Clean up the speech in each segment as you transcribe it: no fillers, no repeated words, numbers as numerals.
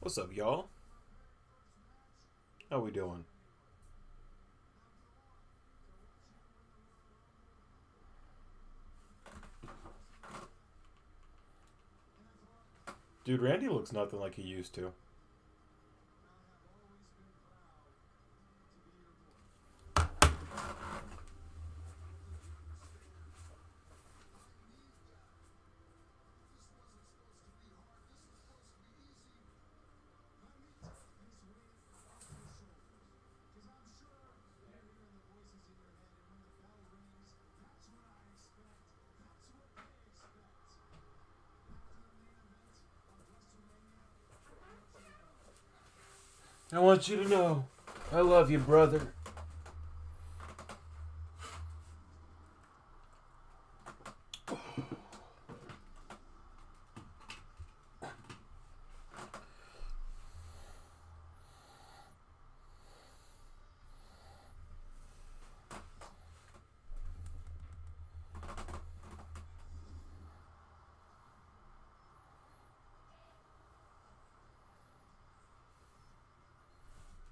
What's up, y'all? How we doing? Dude, Randy looks nothing like he used to. I want you to know I love you, brother.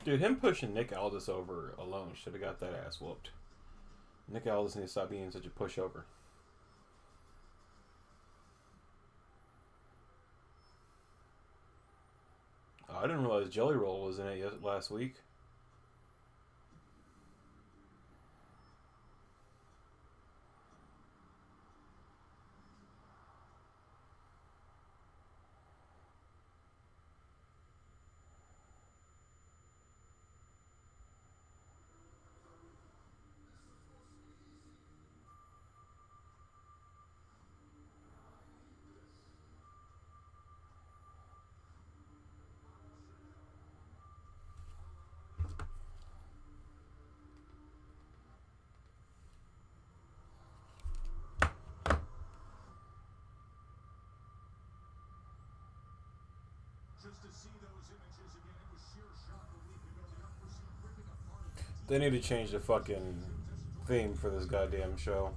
Dude, him pushing Nick Aldis over alone should have got that ass whooped. Nick Aldis needs to stop being such a pushover. Oh, I didn't realize Jelly Roll was in it last week. They need to change the fucking theme for this goddamn show.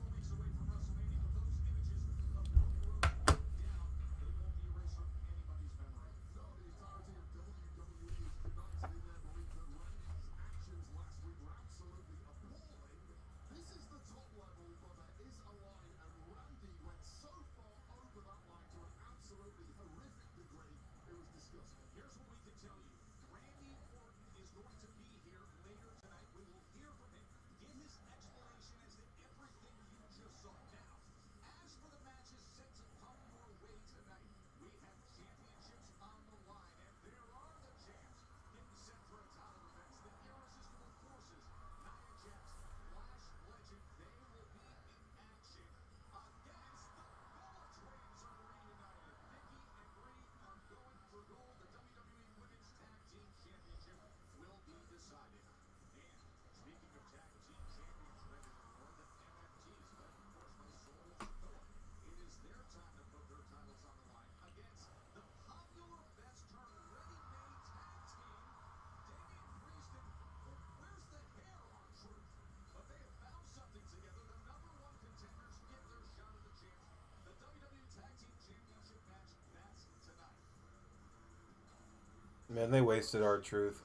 Man, they wasted our truth.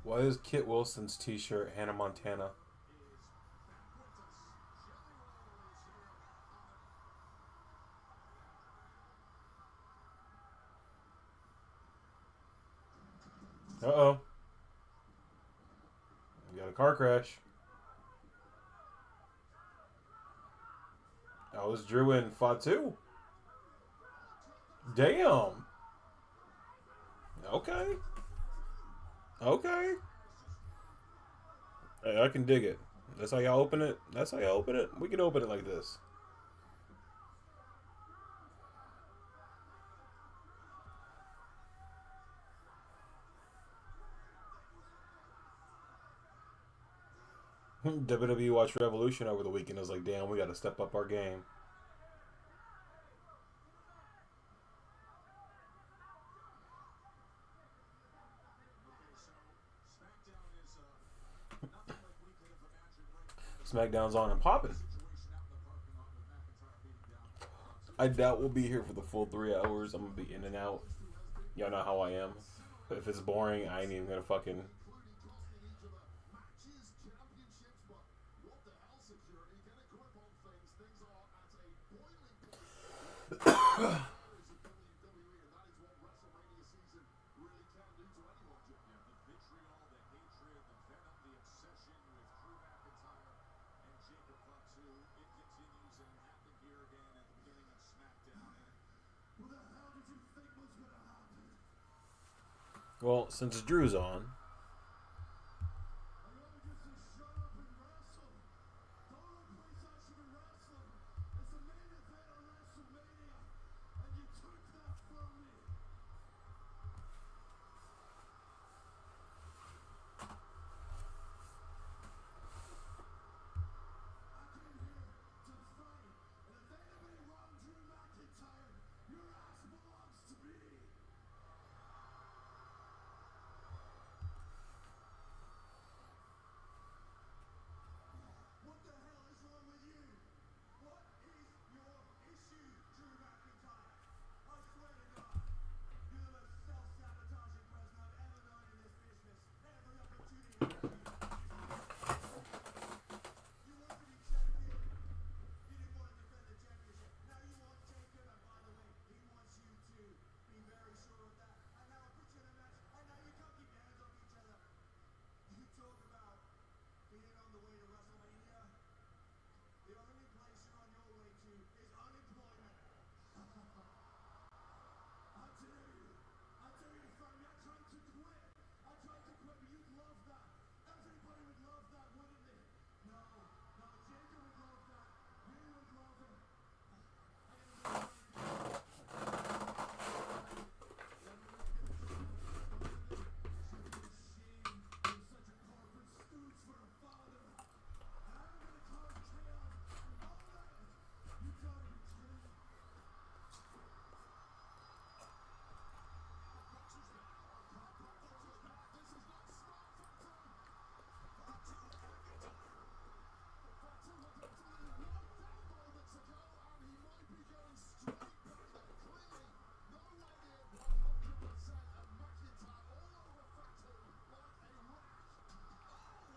Why is Kit Wilson's t-shirt Hannah Montana? Uh-oh. We got a car crash. That was Drew and Fatu. Damn. Okay. Okay. Hey, I can dig it. That's how y'all open it? That's how y'all open it? We can open it like this. WWE watched Revolution over the weekend. I was like, damn, we got to step up our game. Smackdown's on and popping. I doubt we'll be here for the full 3 hours. I'm gonna be in and out. Y'all know how I am. If it's boring, I ain't even gonna fucking. Well, since Drew's on.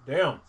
Damn.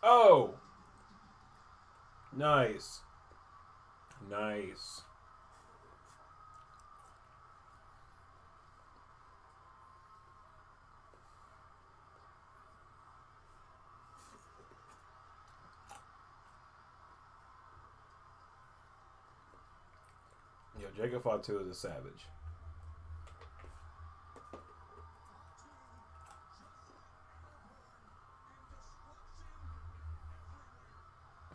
Oh! Nice. Nice. Yo, Jacob Fatu is a savage.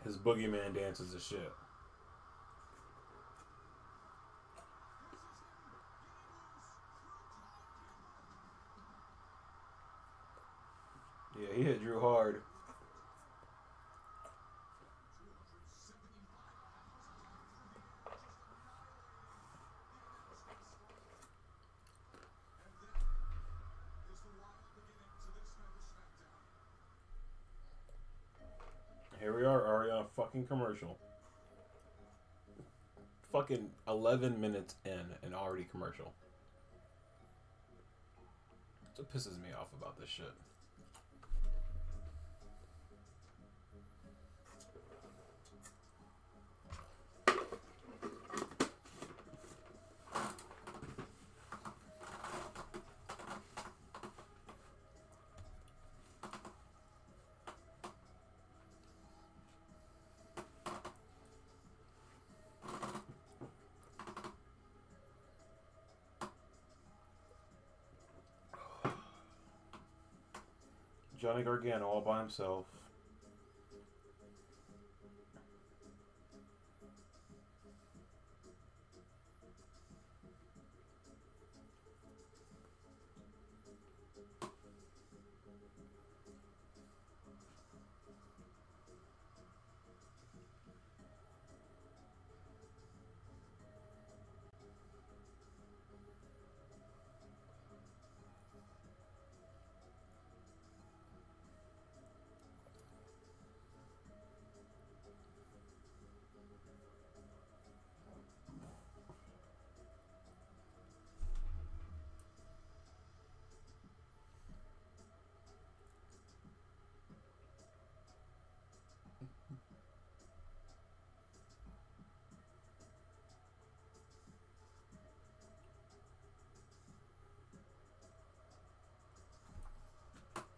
His boogeyman dance is a shit. Yeah, he hit Drew hard. Here we are already on a fucking commercial. fucking 11 minutes in and already commercial. It pisses me off about this shit. Johnny Gargano all by himself.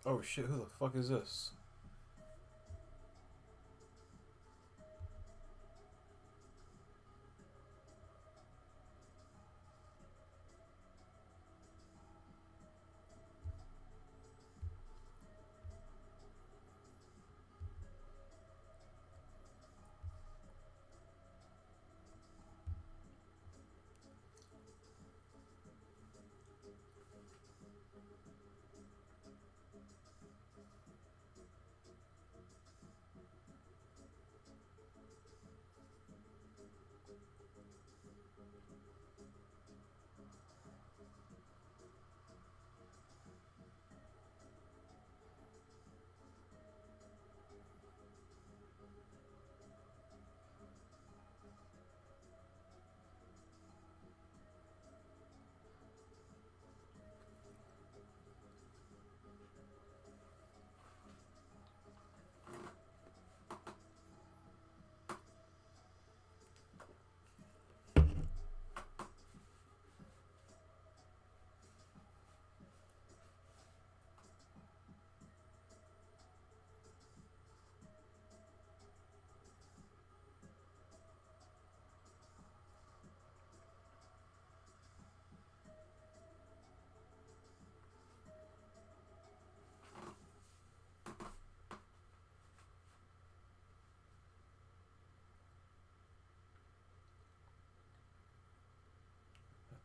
Oh shit, who the fuck is this?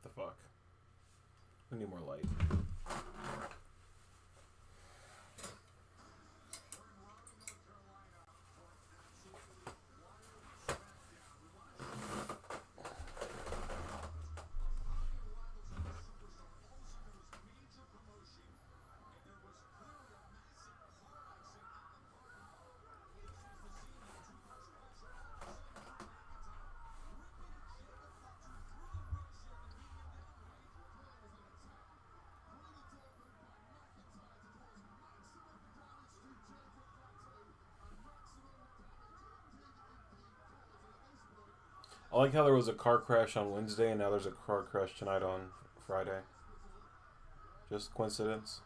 What the fuck? We need more light. I like how there was a car crash on Wednesday and now there's a car crash tonight on Friday. Just coincidence?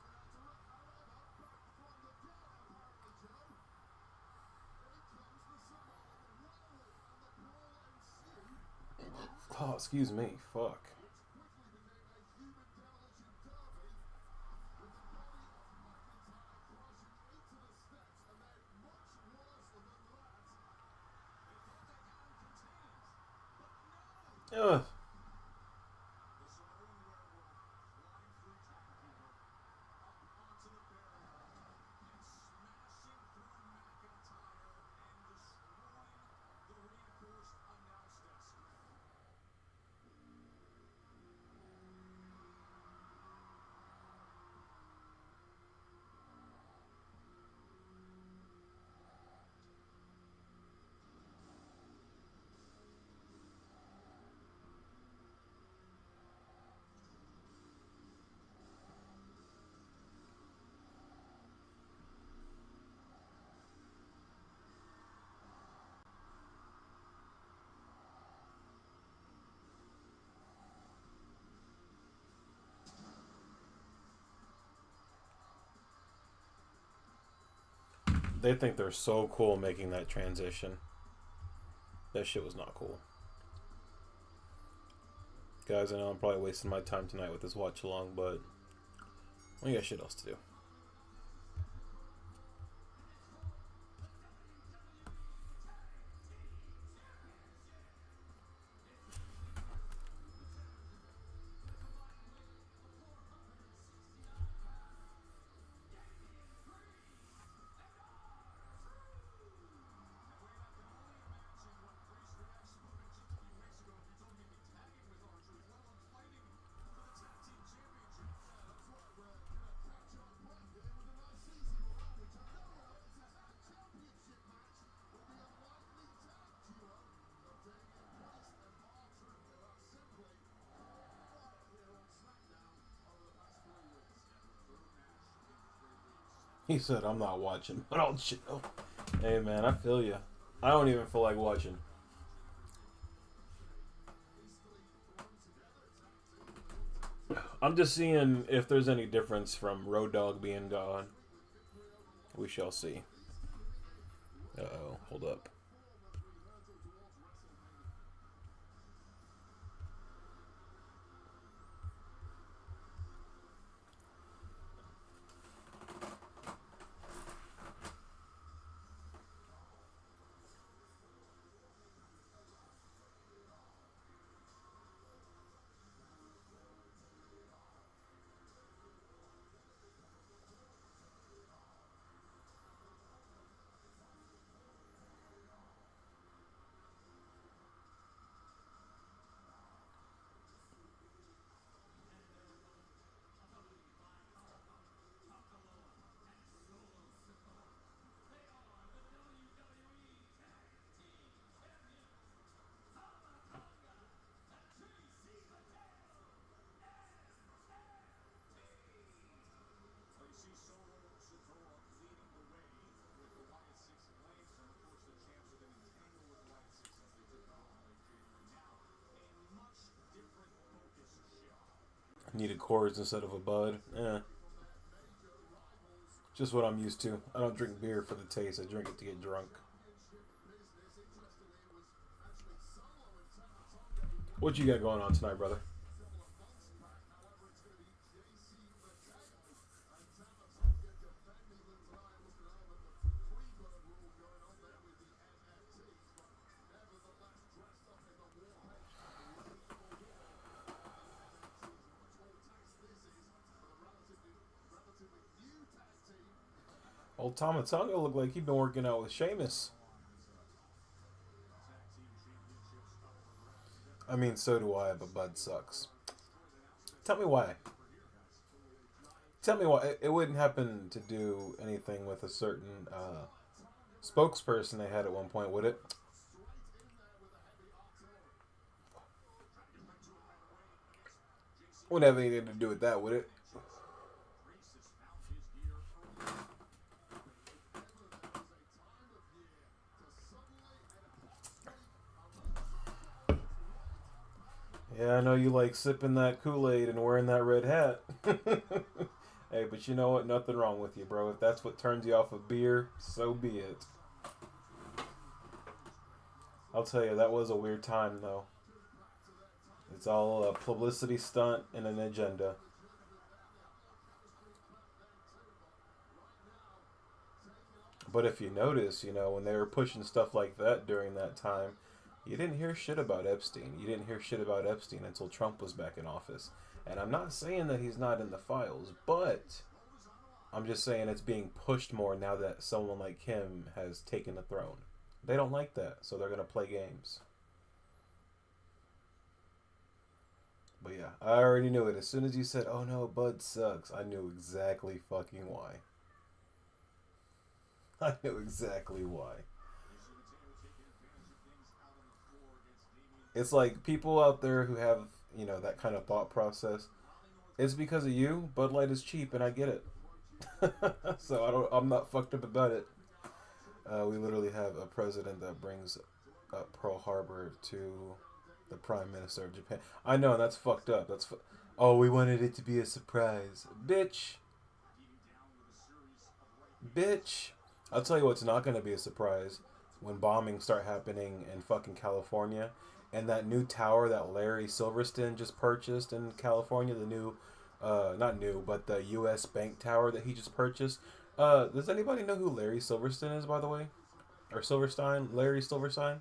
Oh, excuse me. Fuck. Ugh. They think they're so cool making that transition. That shit was not cool. Guys, I know I'm probably wasting my time tonight with this watch along, but we got shit else to do. He said, I'm not watching, but I'll chill. Hey, man, I feel you. I don't even feel like watching. I'm just seeing if there's any difference from Road Dogg being gone. We shall see. Uh-oh, hold up. Needed cords instead of a bud. Just what I'm used to. I don't drink beer for the taste. I drink it to get drunk. What you got going on tonight, brother? Old Tama Tonga looked like he'd been working out with Sheamus. I mean, so do I, but Bud sucks. Tell me why. Tell me why. It wouldn't happen to do anything with a certain spokesperson they had at one point, would it? Wouldn't have anything to do with that, would it? Yeah, I know you like sipping that Kool-Aid and wearing that red hat. Hey, but you know what? Nothing wrong with you, bro. If that's what turns you off of beer, so be it. I'll tell you, that was a weird time, though. It's all a publicity stunt and an agenda. But if you notice, when they were pushing stuff like that during that time, you didn't hear shit about Epstein. You didn't hear shit about Epstein until Trump was back in office. And I'm not saying that he's not in the files, but I'm just saying it's being pushed more now that someone like him has taken the throne. They don't like that, so they're going to play games. But yeah, I already knew it. As soon as you said, oh no, Bud sucks, I knew exactly fucking why. I knew exactly why. It's like people out there who have, that kind of thought process. It's because of you. Bud Light is cheap, and I get it. So I'm not fucked up about it. We literally have a president that brings up Pearl Harbor to the Prime Minister of Japan. I know, that's fucked up. Oh, we wanted it to be a surprise. Bitch. I'll tell you what's not going to be a surprise when bombings start happening in fucking California, and that new tower that Larry Silverstein just purchased in California, the new, not new, but the U.S. Bank Tower that he just purchased. Does anybody know who Larry Silverstein is, by the way? Or Silverstein? Larry Silverstein?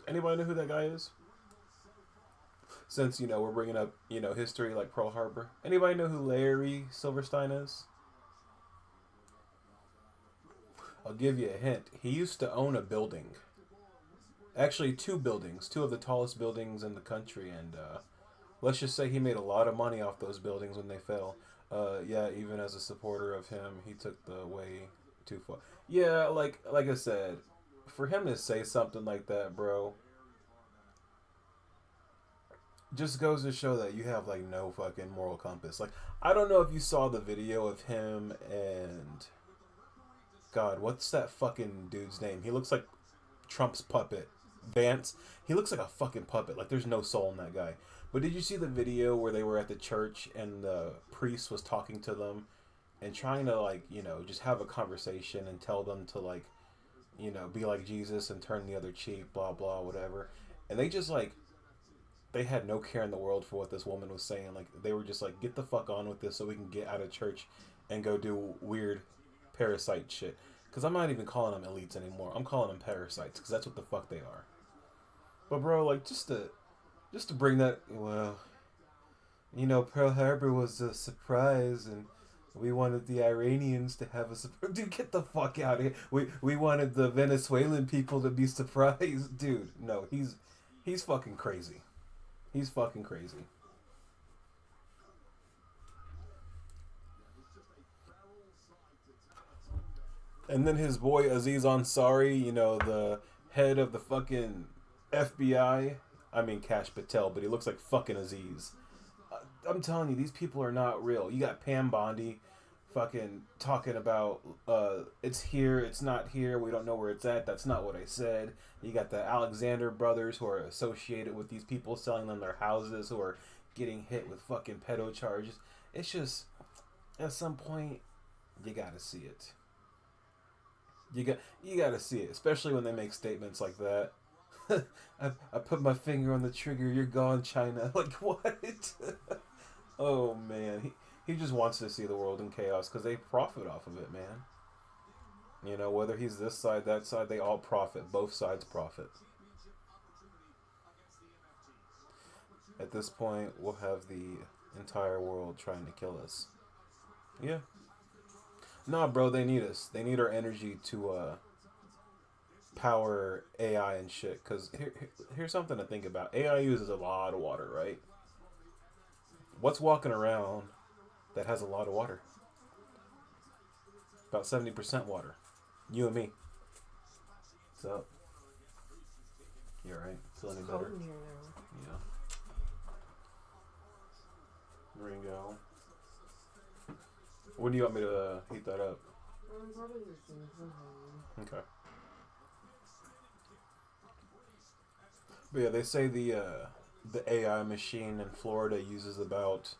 Anybody know who that guy is? Since, we're bringing up, history like Pearl Harbor. Anybody know who Larry Silverstein is? I'll give you a hint. He used to own a building. Actually, two buildings. Two of the tallest buildings in the country. And let's just say he made a lot of money off those buildings when they fell. Yeah, even as a supporter of him, he took the way too far. Yeah, like I said, for him to say something like that, bro, just goes to show that you have like no fucking moral compass. Like, I don't know if you saw the video of him and God, what's that fucking dude's name? He looks like Trump's puppet. Vance. He looks like a fucking puppet. Like, there's no soul in that guy. But did you see the video where they were at the church and the priest was talking to them and trying to, like, just have a conversation and tell them to, like, be like Jesus and turn the other cheek, blah, blah, whatever. And they just, like, they had no care in the world for what this woman was saying. Like, they were just like, get the fuck on with this so we can get out of church and go do weird parasite shit. Because I'm not even calling them elites anymore. I'm calling them parasites because that's what the fuck they are. But bro, like, just to bring that, well, Pearl Harbor was a surprise and we wanted the Iranians to have a surprise. Dude, get the fuck out of here. We wanted the Venezuelan people to be surprised. Dude, no, he's fucking crazy. He's fucking crazy. And then his boy Aziz Ansari, the head of the fucking FBI. I mean Cash Patel, but he looks like fucking Aziz. I'm telling you, these people are not real. You got Pam Bondi fucking talking about it's here, it's not here, we don't know where it's at, that's not what I said. You got the Alexander brothers who are associated with these people selling them their houses who are getting hit with fucking pedo charges. It's just, at some point, you gotta see it. You gotta see it, especially when they make statements like that. I put my finger on the trigger. You're gone, China. Like what? Oh man, he just wants to see the world in chaos because they profit off of it, man. Whether he's this side, that side, they all profit. Both sides profit. At this point, we'll have the entire world trying to kill us. Yeah. Nah, bro, they need us. They need our energy to power AI and shit. Because here's something to think about. AI uses a lot of water, right? What's walking around that has a lot of water? About 70% water. You and me. What's up? You alright? Feel any better? Yeah. Ringo. When do you want me to heat that up? Probably the same. Okay. But yeah, they say the AI machine in Florida uses about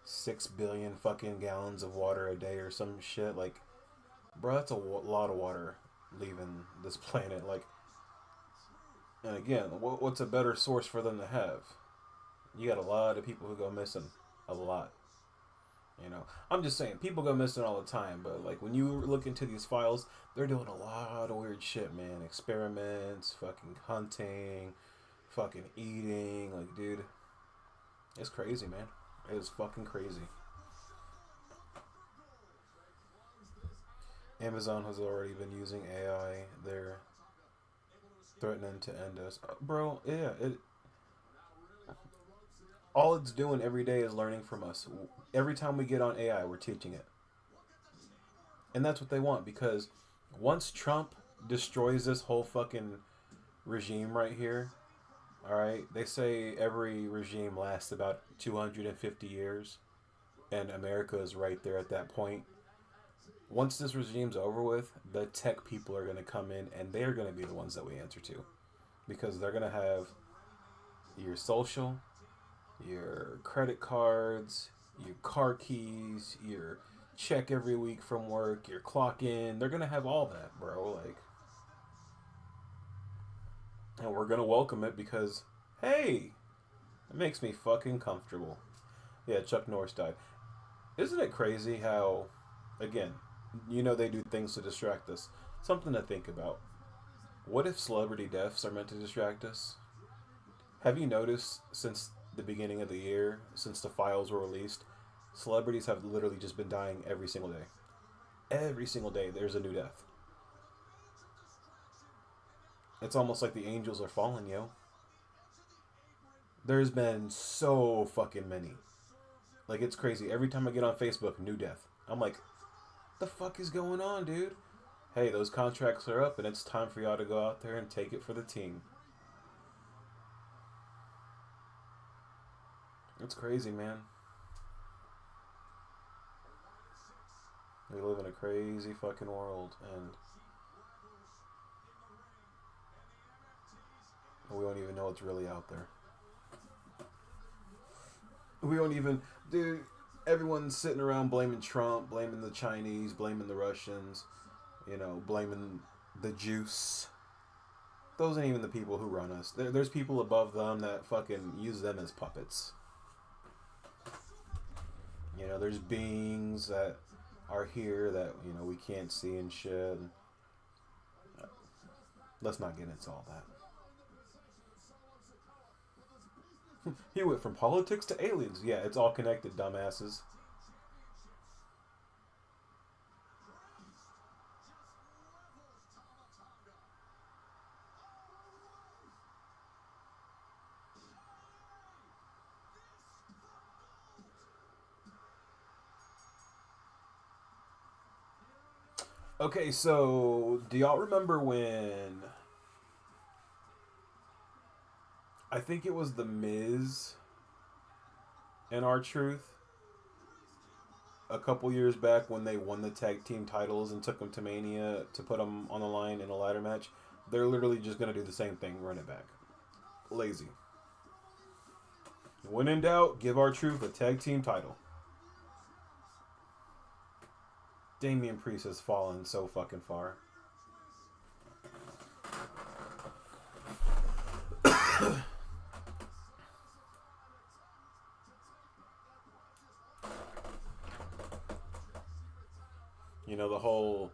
6 billion fucking gallons of water a day or some shit. Like, bro, that's a lot of water leaving this planet. Like, and again, what's a better source for them to have? You got a lot of people who go missing. A lot. I'm just saying, people go missing all the time, but like when you look into these files, they're doing a lot of weird shit, man. Experiments, fucking hunting, fucking eating. Like, dude, it's crazy, man. It is fucking crazy. Amazon has already been using AI. They're threatening to end us. Bro, yeah, all it's doing every day is learning from us. Every time we get on AI, we're teaching it. And that's what they want, because once Trump destroys this whole fucking regime right here, alright, they say every regime lasts about 250 years, and America is right there at that point. Once this regime's over with, the tech people are going to come in, and they're going to be the ones that we answer to. Because they're going to have your social, your credit cards, your car keys, your check every week from work, your clock in. They're gonna have all that, bro. Like, and we're gonna welcome it because, hey, it makes me fucking comfortable. Yeah, Chuck Norris died. Isn't it crazy how, again, they do things to distract us. Something to think about. What if celebrity deaths are meant to distract us? Have you noticed since the beginning of the year, since the files were released, celebrities have literally just been dying every single day. Every single day, there's a new death. It's almost like the angels are falling, yo. There's been so fucking many. Like, it's crazy. Every time I get on Facebook, new death. I'm like, the fuck is going on, dude? Hey, those contracts are up, and it's time for y'all to go out there and take it for the team. It's crazy, man. We live in a crazy fucking world, and we don't even know what's really out there. We don't even... Dude, everyone's sitting around blaming Trump, blaming the Chinese, blaming the Russians, blaming the juice. Those ain't even the people who run us. There's people above them that fucking use them as puppets. There's beings that are here that, we can't see and shit. Let's not get into all that. He went from politics to aliens. Yeah, it's all connected, dumbasses. Okay, so do y'all remember when I think it was The Miz and R-Truth a couple years back when they won the tag team titles and took them to Mania to put them on the line in a ladder match? They're literally just going to do the same thing, run it back. Lazy. When in doubt, give R-Truth a tag team title. Damian Priest has fallen so fucking far. The whole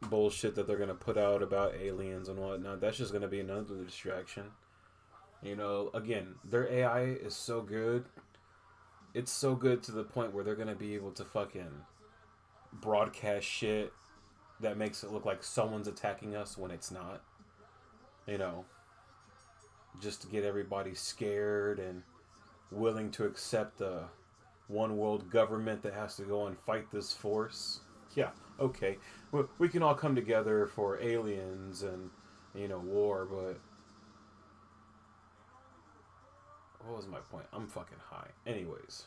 bullshit that they're going to put out about aliens and whatnot, that's just going to be another distraction. Again, their AI is so good. It's so good to the point where they're going to be able to fucking broadcast shit that makes it look like someone's attacking us when it's not. Just to get everybody scared and willing to accept a one world government that has to go and fight this force. Yeah, okay. We can all come together for aliens and, war, but... What was my point? I'm fucking high. Anyways.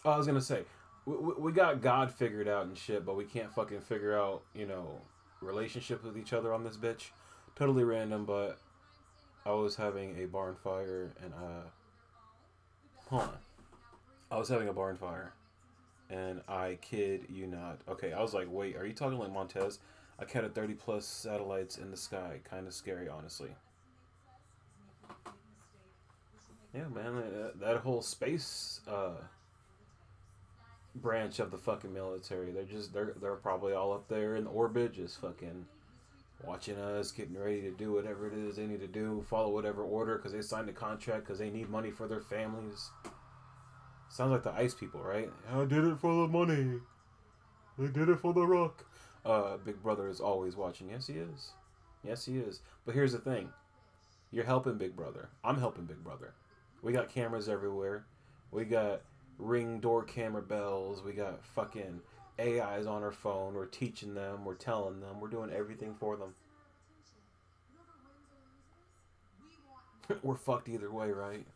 Oh, I was gonna say, we got God figured out and shit, but we can't fucking figure out, relationships with each other on this bitch. Totally random, but I was having a barn fire and hold on. I was having a barn fire and I kid you not. Okay, I was like, wait, are you talking like Montez? I counted 30 plus satellites in the sky. Kind of scary, honestly. Yeah, man, that whole space branch of the fucking military, they're probably all up there in orbit, just fucking watching us, getting ready to do whatever it is they need to do, follow whatever order because they signed a contract because they need money for their families. Sounds like the ice people, right? I did it for the money. They did it for the rock. Big Brother is always watching. Yes, he is. Yes, he is. But here's the thing. You're helping Big Brother. I'm helping Big Brother. We got cameras everywhere. We got Ring door camera bells. We got fucking AIs on our phone. We're teaching them. We're telling them. We're doing everything for them. We're fucked either way, right?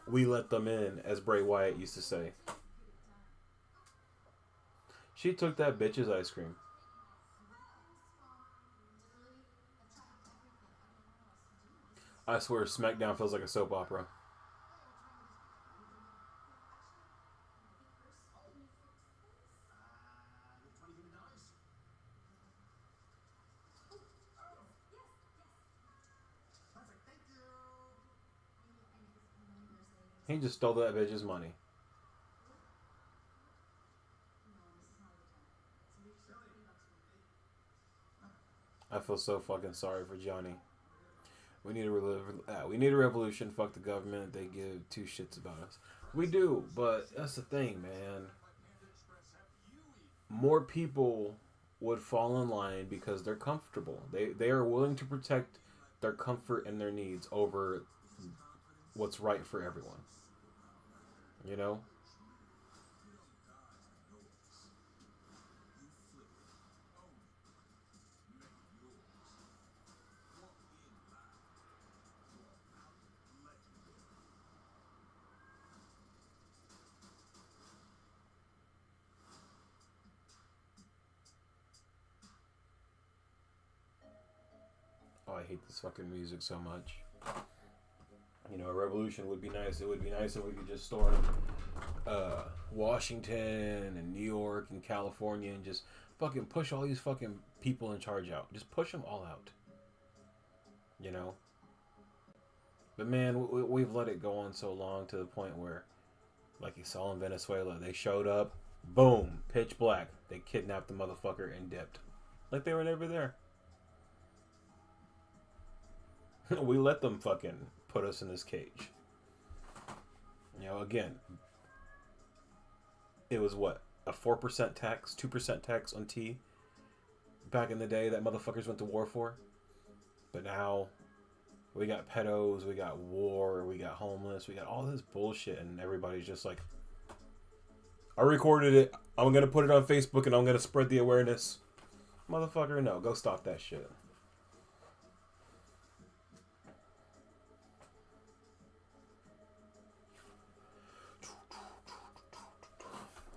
We let them in, as Bray Wyatt used to say. She took that bitch's ice cream. I swear, Smackdown feels like a soap opera. He just stole that bitch's money. I feel so fucking sorry for Johnny. We need a revolution. Fuck the government. They give two shits about us. We do, but that's the thing, man. More people would fall in line because they're comfortable. They are willing to protect their comfort and their needs over what's right for everyone. You know? Oh, I hate this fucking music so much. You know, a revolution would be nice. It would be nice if we could just storm Washington and New York and California and just fucking push all these fucking people in charge out. Just push them all out. You know? But man, we've let it go on so long to the point where, like you saw in Venezuela, they showed up, boom, pitch black. They kidnapped the motherfucker and dipped. Like they were never there. We let them fucking put us in this cage. You know, again, it was what? A 4% tax, 2% tax on tea back in the day that motherfuckers went to war for. But now we got pedos, we got war, we got homeless, we got all this bullshit, and everybody's just like, I recorded it, I'm gonna put it on Facebook and I'm gonna spread the awareness. Motherfucker, no, go stop that shit.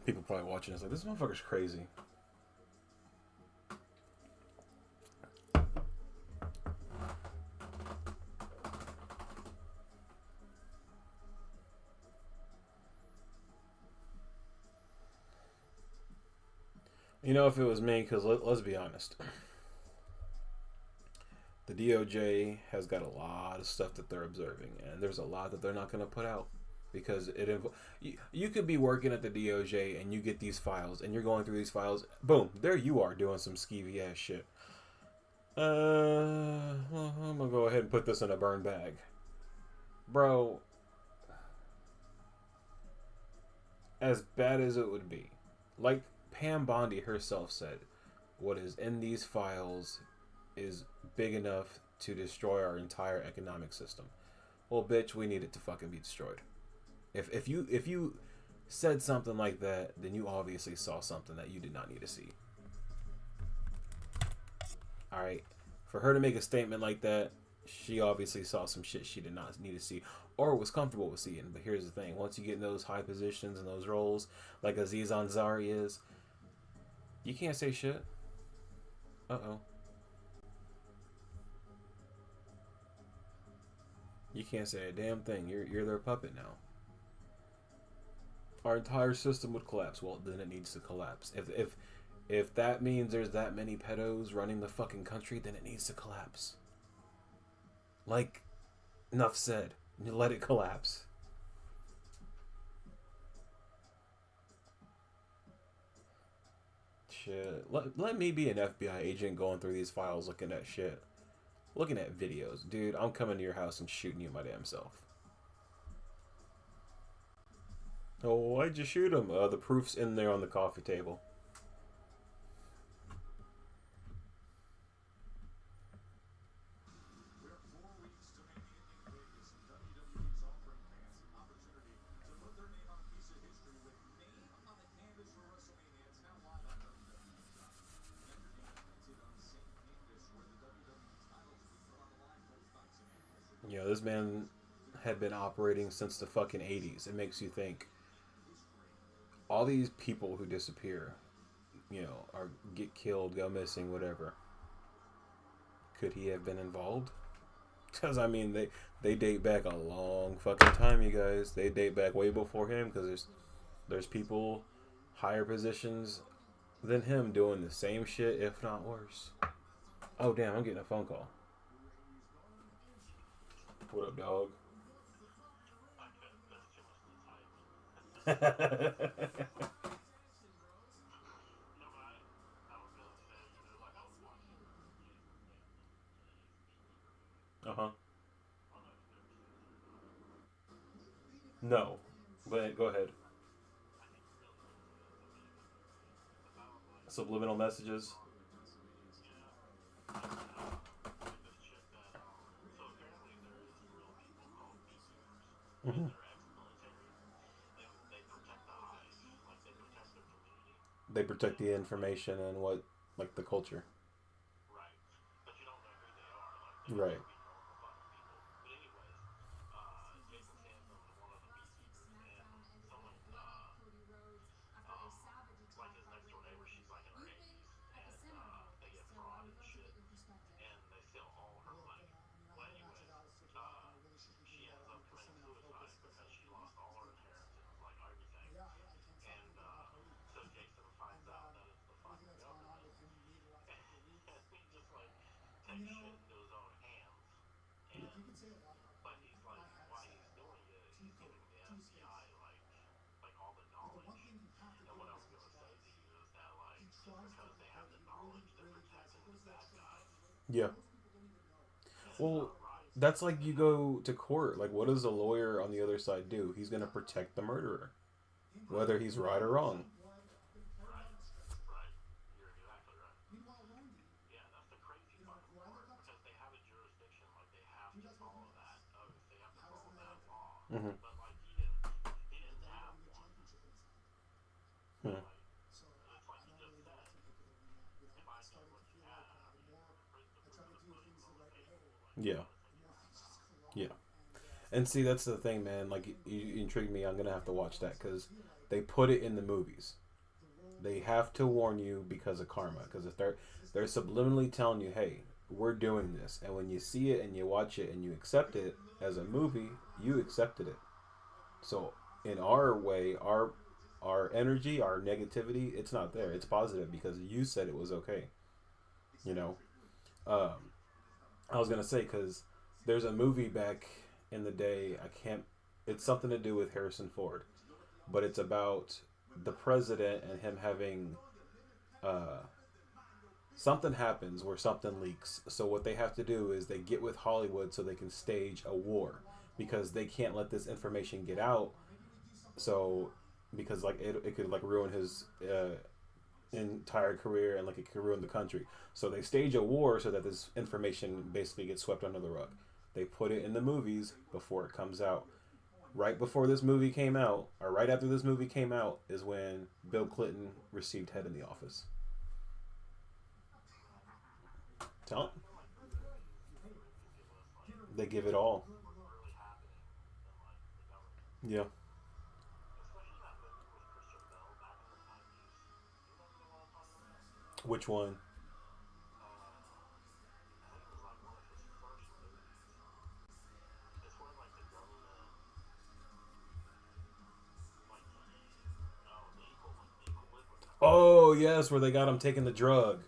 People probably watching this like, this motherfucker's crazy. You know, if it was me, because let's be honest, the DOJ has got a lot of stuff that they're observing, and there's a lot that they're not going to put out. Because you could be working at the DOJ and you get these files and you're going through these files. Boom, there you are doing some skeevy ass shit. Well, I'm gonna go ahead and put this in a burn bag, bro. As bad as it would be, like Pam Bondi herself said, what is in these files is big enough to destroy our entire economic system. Well, bitch, we need it to fucking be destroyed. If you said something like that, then you obviously saw something that you did not need to see. All right, for her to make a statement like that, she obviously saw some shit she did not need to see, or was comfortable with seeing. But here's the thing: once you get in those high positions and those roles, like Aziz Ansari is, you can't say shit. You can't say a damn thing. You're their puppet now. Our entire system would collapse. Well, then it needs to collapse. If that means there's that many pedos running the fucking country, then it needs to collapse. Like, enough said. Let it collapse. Shit. Let me be an FBI agent going through these files looking at shit. Looking at videos. Dude, I'm coming to your house and shooting you my damn self. Oh, why'd you shoot him? The proof's in there on the coffee table. You know, this man had been operating since the fucking 80s. It makes you think, all these people who disappear, you know, or get killed, go missing, whatever. Could he have been involved? Because I mean, they date back a long fucking time, you guys. They date back way before him. Because there's people higher positions than him doing the same shit, if not worse. Oh damn, I'm getting a phone call. What up, dog? Uh huh. No, but go ahead. Subliminal messages. Hmm. They protect the information and what, like the culture. Right. Yeah. Well, that's like you go to court. Like, what does a lawyer on the other side do? He's going to protect the murderer, whether he's right or wrong. Hmm. Hmm. Yeah. Yeah. And see, that's the thing, man. Like, you intrigued me. I'm going to have to watch that because they put it in the movies. They have to warn you because of karma. Because if they're subliminally telling you, "Hey, we're doing this," and when you see it and you watch it and you accept it as a movie, you accepted it. So in our way, our energy, our negativity, it's not there. It's positive because you said it was okay. You know. Um, I was gonna say because there's a movie back in the day. I can't. It's something to do with Harrison Ford, but it's about the president and him having uh, something happens where something leaks. So what they have to do is they get with Hollywood so they can stage a war because they can't let this information get out. So because like it could like ruin his entire career and like it could ruin the country. So they stage a war so that this information basically gets swept under the rug. They put it in the movies before it comes out. Right before this movie came out, or right after this movie came out, is when Bill Clinton received head in the office. Tell they give it all. Yeah. Which one? Oh yes, where they got him taking the drug.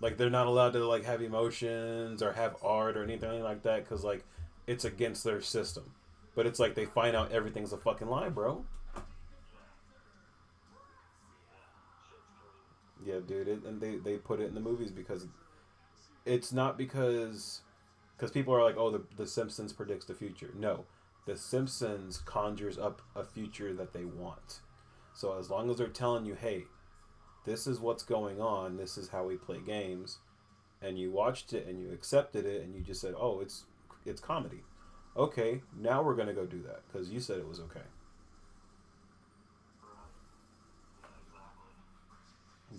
Like they're not allowed to like have emotions or have art or anything like that because like it's against their system. But it's like they find out everything's a fucking lie, bro. Yeah, dude, and they put it in the movies because it's not because people are like, oh, the Simpsons predicts the future. No, the Simpsons conjures up a future that they want. So as long as they're telling you, hey, this is what's going on, this is how we play games, and you watched it and you accepted it and you just said, oh, it's comedy. Okay, now we're gonna go do that because you said it was okay.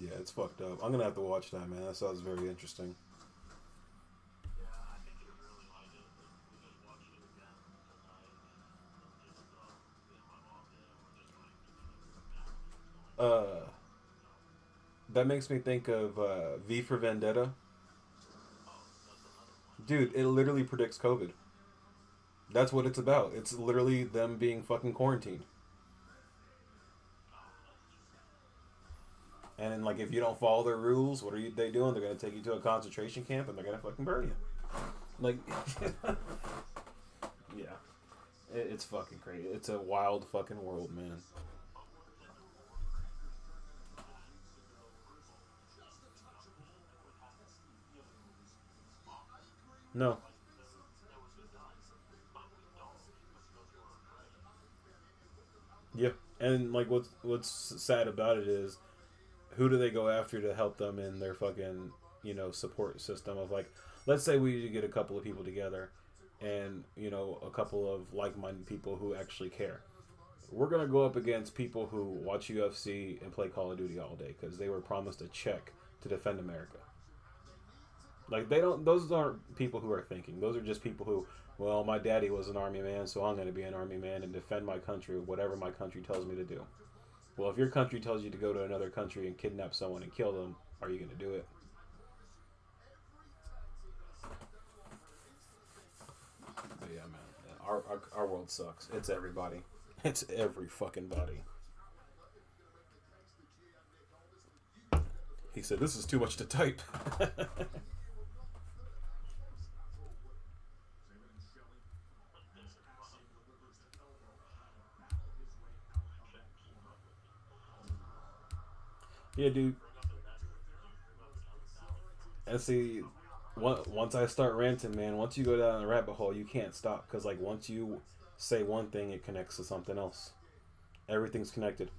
Yeah, it's fucked up. I'm gonna have to watch that, man. That sounds very interesting. Uh, that makes me think of V for Vendetta. Dude, it literally predicts COVID. That's what it's about. It's literally them being fucking quarantined. And then, like, if you don't follow their rules, what are they doing? They're gonna take you to a concentration camp and they're gonna fucking burn you. Like, yeah, it's fucking crazy. It's a wild fucking world, man. No, yeah, and like, what's sad about it is, who do they go after to help them in their fucking support system of, like, let's say we get a couple of people together, and a couple of like-minded people who actually care. We're gonna go up against people who watch UFC and play Call of Duty all day because they were promised a check to defend America. Like, they don't. Those aren't people who are thinking. Those are just people who, well, my daddy was an army man, so I'm gonna be an army man and defend my country, whatever my country tells me to do. Well, if your country tells you to go to another country and kidnap someone and kill them, are you gonna do it? But yeah, man, our world sucks. It's everybody. It's every fucking body. He said, "This is too much to type." Yeah, dude. And see, once I start ranting, man, once you go down the rabbit hole, you can't stop because, like, once you say one thing, it connects to something else. Everything's connected.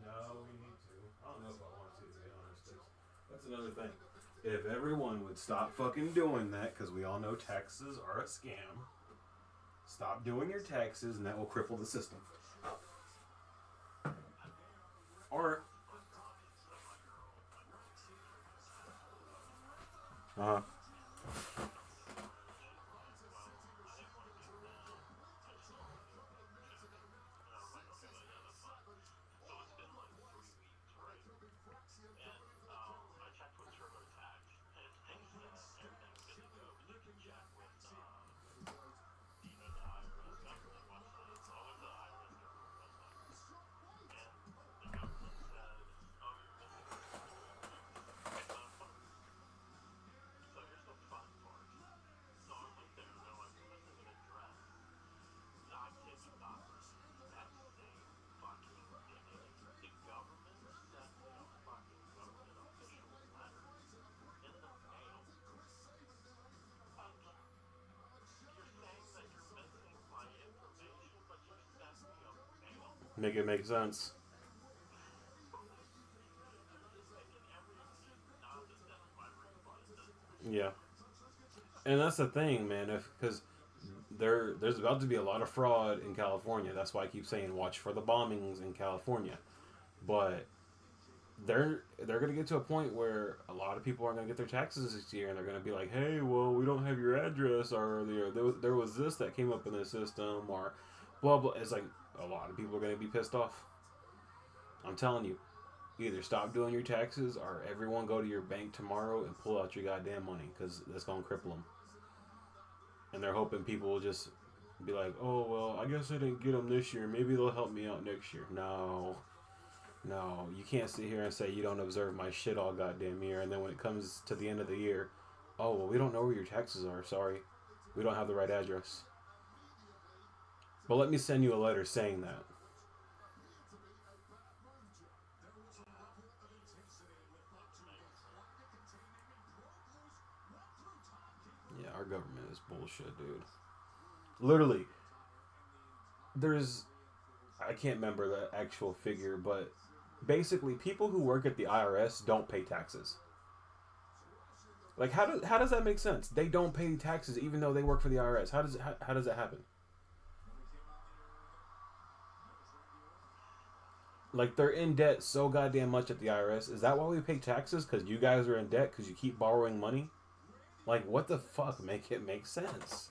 No, we need to. I don't know if I want to be honest. That's another thing. If everyone would stop fucking doing that, because we all know taxes are a scam, stop doing your taxes and that will cripple the system. Or, uh-huh. Make it make sense. Yeah. And that's the thing, man. If because there's about to be a lot of fraud in California. That's why I keep saying watch for the bombings in California. But they're gonna get to a point where a lot of people aren't gonna get their taxes this year, and they're gonna be like, "Hey, well, we don't have your address, or there was this that came up in the system, or blah blah." It's like a lot of people are gonna be pissed off. I'm telling you, either stop doing your taxes, or everyone go to your bank tomorrow and pull out your goddamn money, because that's gonna cripple them. And they're hoping people will just be like, "Oh well, I guess I didn't get them this year. Maybe they'll help me out next year." No, no, you can't sit here and say you don't observe my shit all goddamn year, and then when it comes to the end of the year, oh well, we don't know where your taxes are. Sorry, we don't have the right address. But let me send you a letter saying that. Yeah, our government is bullshit, dude. Literally, there's I can't remember the actual figure, but basically, people who work at the IRS don't pay taxes. Like, how does that make sense? They don't pay taxes even though they work for the IRS. How does that happen? Like they're in debt so goddamn much at the IRS. Is that why we pay taxes? Because you guys are in debt because you keep borrowing money? Like what the fuck? Make it make sense.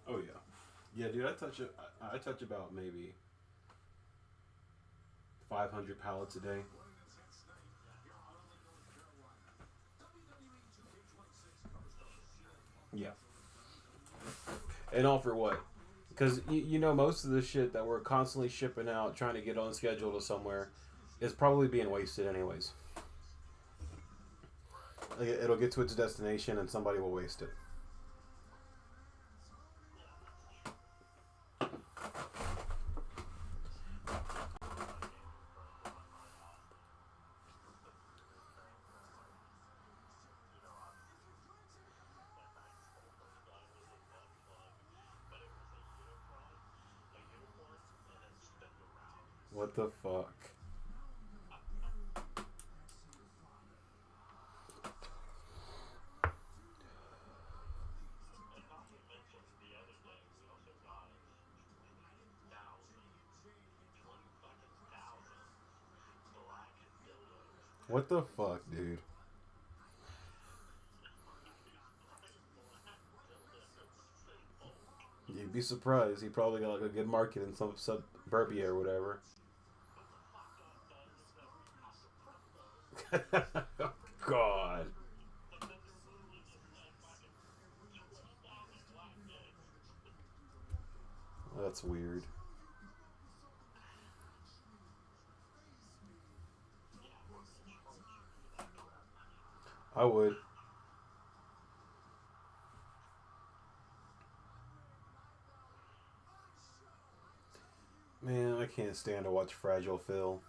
Oh yeah. Yeah, dude, I touch about maybe 500 pallets a day. Yeah. And all for what? Because you know most of the shit that we're constantly shipping out, trying to get on schedule to somewhere, is probably being wasted anyways. Like, it'll get to its destination and somebody will waste it. What the fuck? What the fuck, dude? be surprised. He probably got like a good market in some suburbia or whatever. God. That's weird. I would. Man, I can't stand to watch Fragile Phil.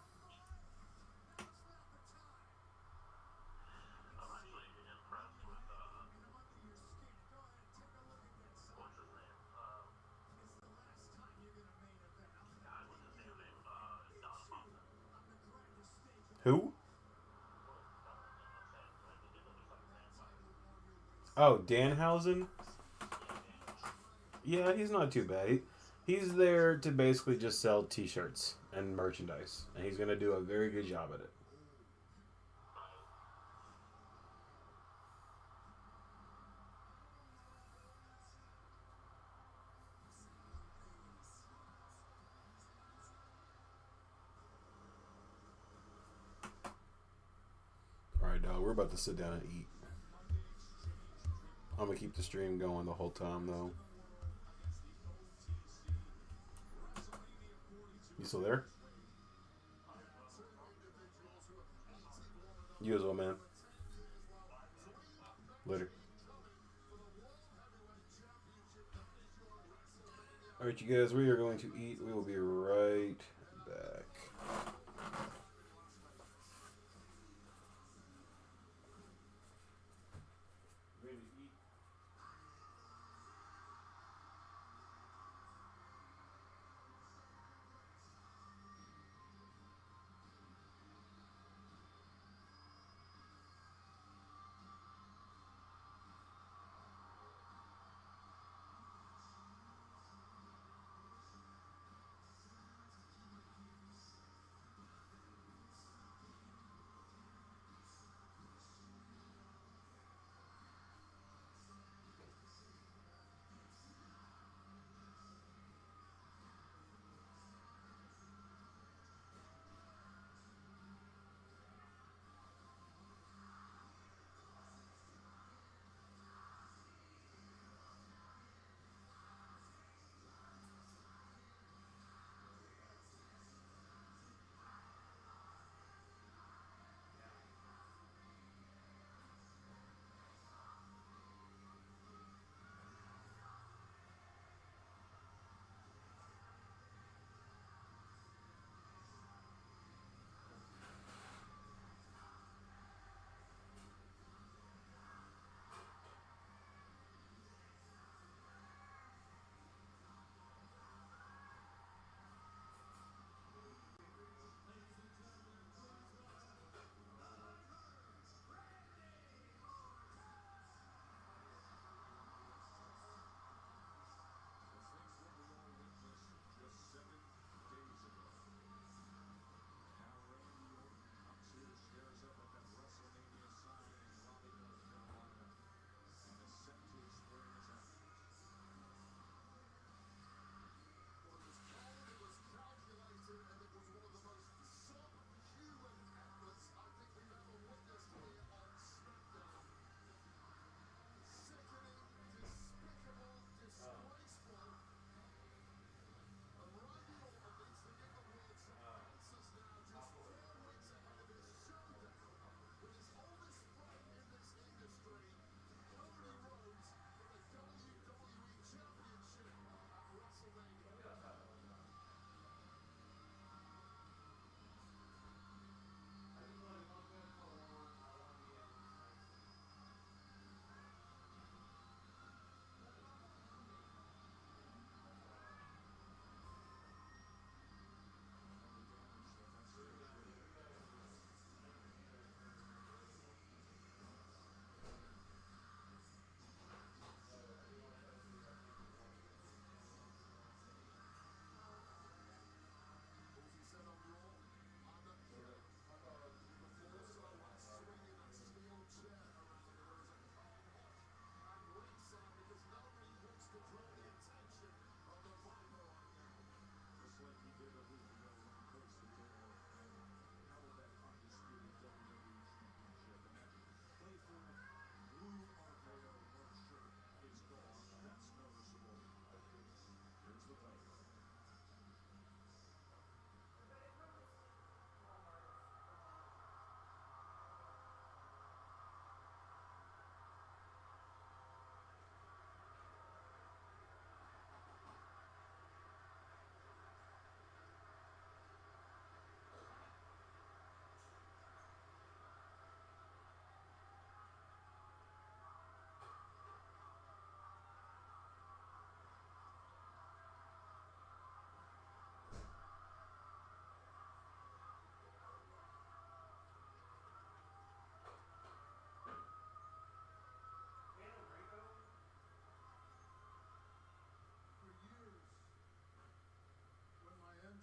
Who? Oh, Danhausen? Yeah, he's not too bad. He's there to basically just sell T-shirts and merchandise, and he's gonna do a very good job at it. All right, dog. We're about to sit down and eat. I'm gonna keep the stream going the whole time, though. You still there? You as well, man. Later. All right, you guys. We are going to eat. We will be right back.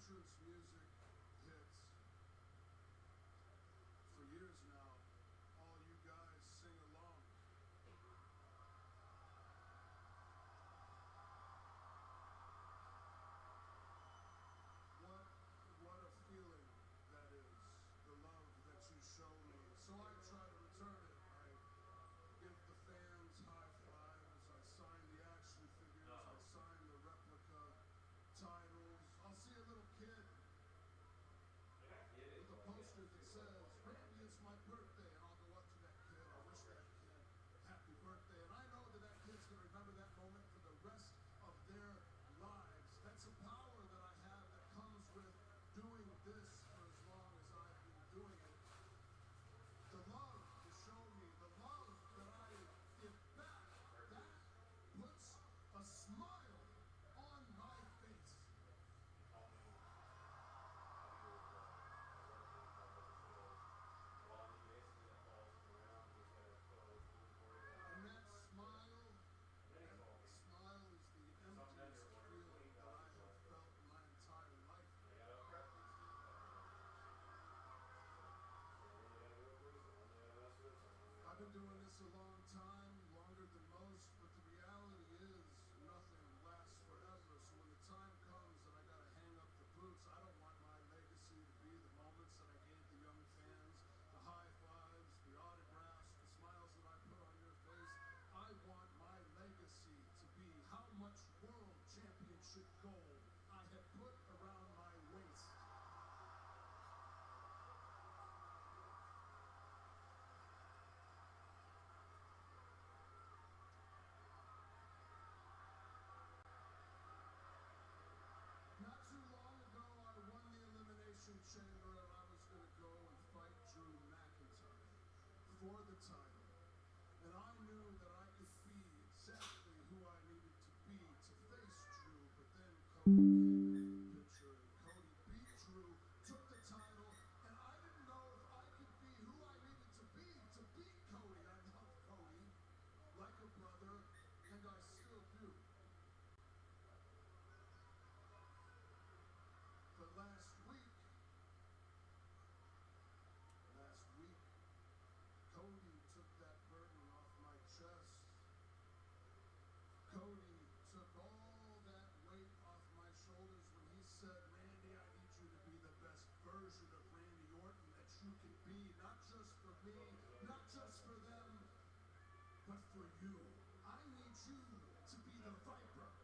entrance music hits. For years now, all you guys sing along. What a feeling that is, the love that you show me. So I try to return it. I give the fans high fives. I sign the action figures. I sign the replica titles. I'll see a little kid with a poster that says, "Randy, it's my birthday," and I'll go up to that kid. I wish that kid happy birthday. And I know that that kid's going to remember that moment for the rest of their lives. That's a power that I have that comes with doing this for as long as I've been doing it. The love you show me, the love that I give back, that puts a smile on my face. And that smile is the emptiest feeling that I have felt in my entire life. I've been doing this a long time, longer than most, but the reality is nothing lasts forever. So when the time comes that I gotta hang up the boots, I don't want my legacy to be the moments that I gave the young fans, the high fives, the autographs, the smiles that I put on your face. I want my legacy to be how much world championship gold I have put around my waist. Not too long ago, I won the Elimination Chamber, and I was going to go and fight Drew McIntyre for the title. And I knew that I could be exactly who I needed to be to face Drew, but then Cody came into the picture, and Cody beat Drew, took the title, and I didn't know if I could be who I needed to beat Cody. I love Cody like a brother, and I still do. But last week, Cody took that burden off my chest. Cody took all that weight off my shoulders when he said, "Randy, I need you to be the best version of Randy Orton that you can be, not just for me, not just for them, but for you. I need you to be the Viper."